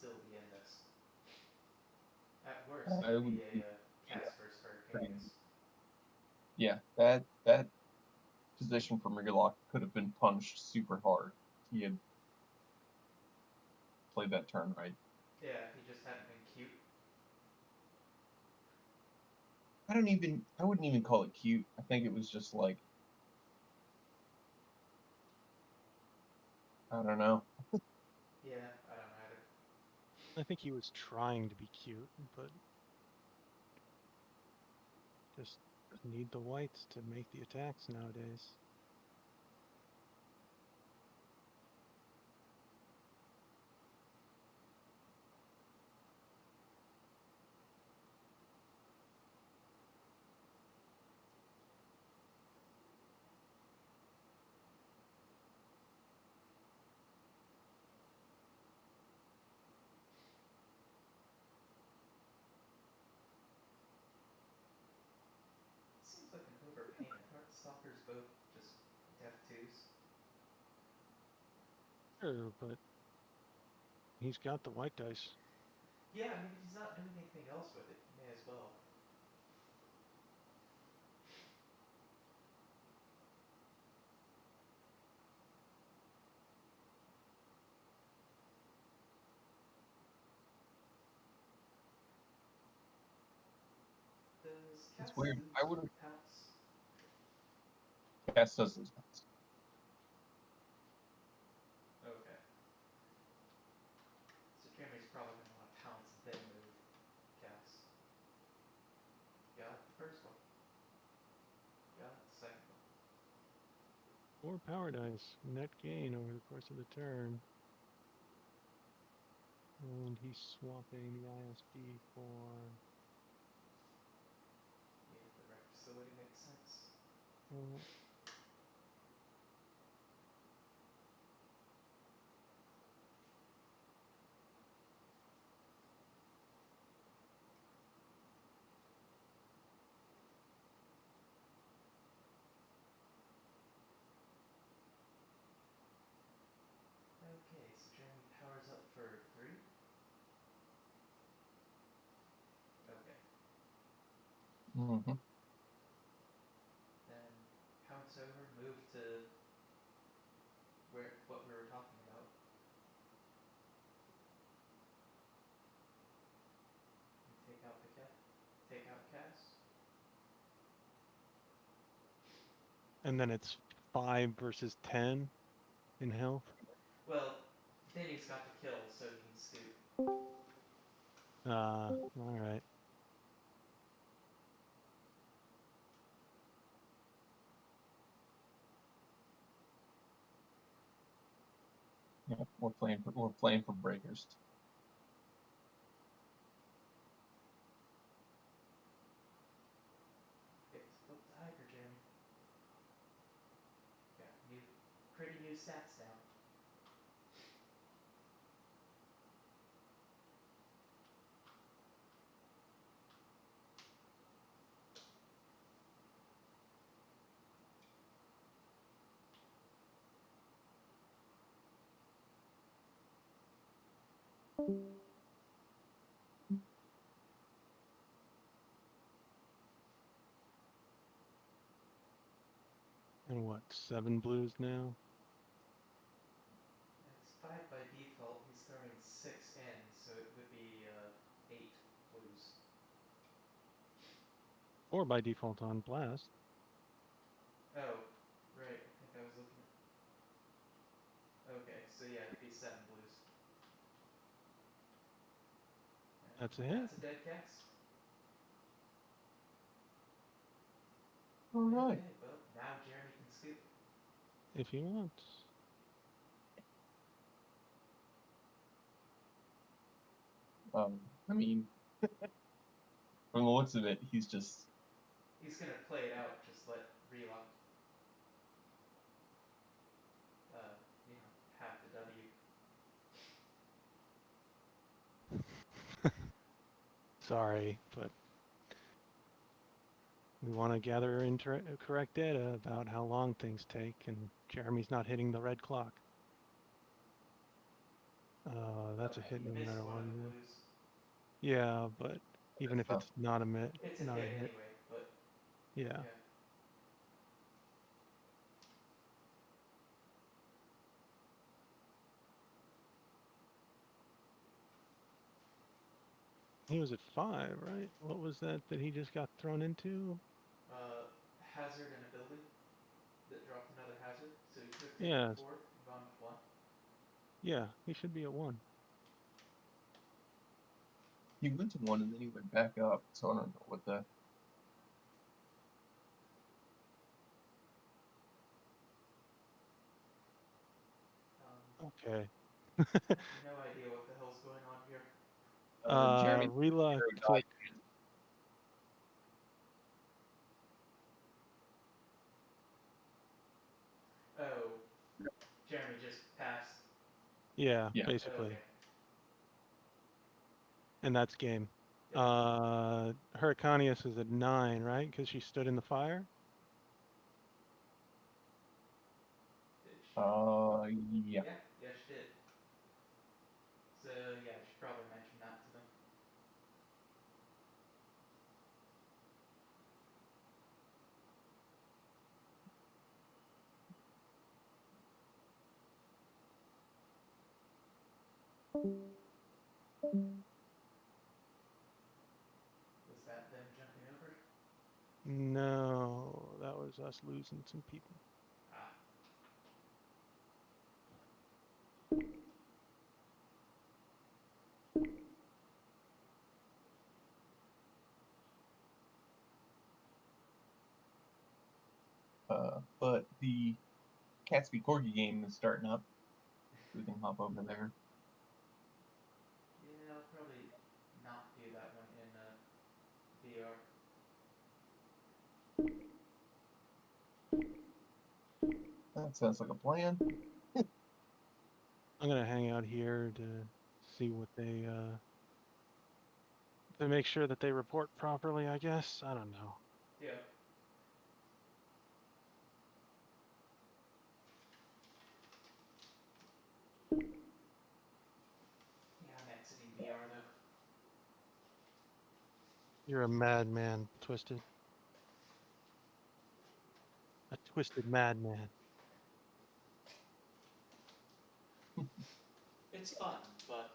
still be in this. At worst, it I would would be a cast versus hurricane pretty. miss. Yeah, that position from Relock could have been punched super hard. He had played that turn right. Yeah, if he just hadn't been cute. I wouldn't even call it cute. I think it was just like, I don't know. Yeah, I don't either. I think he was trying to be cute, but just need the whites to make the attacks nowadays. Seems like an overpayment. Aren't stalkers both just def 2s? Sure, but he's got the white dice. Yeah, I mean, if he's not doing anything else with it, you may as well. Does It's Cass weird. I lose would have pounce? cast us as Okay. So Jeremy's probably going to want to pounce then move Cass. Got the first one. Got the second one. 4 power dice, net gain over the course of the turn. And he's swapping the ISB for... Yeah, the rec facility makes sense. Okay, so Jeremy powers up for 3. Okay. Mm-hmm. Then pounce over, move to what we were talking about. And take out the cat. Take out Cass. And then it's 5 versus 10 in health. Well, then he's got the kill, so he can scoot. Alright. Yeah, we're playing for breakers. Okay, so flip the Hiker, Jeremy. Got pretty new stats now. And what, 7 blues now? It's 5 by default. He's throwing 6 in, so it would be 8 blues. 4 by default on blast. Oh, right. I think I was looking at... Okay, so yeah, it'd be 7 blues. And That's a hit. that's a dead Cass. Alright. Okay, well, now Jeremy can scoot. If he wants. I mean, from the looks of it, he's just He's gonna play it out, just let Relocked, have the W. Sorry, but we want to gather correct data about how long things take, and Jeremy's not hitting the red clock. That's a Okay, hit you no missed matter one what, of the isn't it? blues. Yeah, but even That's if tough. it's not a hit, It's a not a hit hit. anyway, but Yeah. yeah. He was at 5, right? What was that he just got thrown into? Hazard and ability that dropped another hazard, so he could have taken Yeah, 4 and gone with 1. yeah, he should be at 1. He went to 1 and then he went back up, so I don't know what the. Okay. I have no idea what the hell's going on here. Jeremy Relock Hero click. died. Oh, Jeremy just passed. Yeah, Yeah. basically. Okay. And that's game. Yep. Hurricanius is at 9, right? Because she stood in the fire? Did she? Yeah. Yeah, she did. So, yeah, I should probably mention that to them. Was that them jumping over? No, that was us losing some people. Ah. But the Catsby Corgi game is starting up. We can hop over there. Yeah, I'll probably not do that one in VR. That sounds like a plan. I'm gonna hang out here to see what they to make sure that they report properly, I guess. I don't know. Yeah. Yeah, I'm exiting VR though. You're a madman, Twisted. A twisted madman. It's fun, but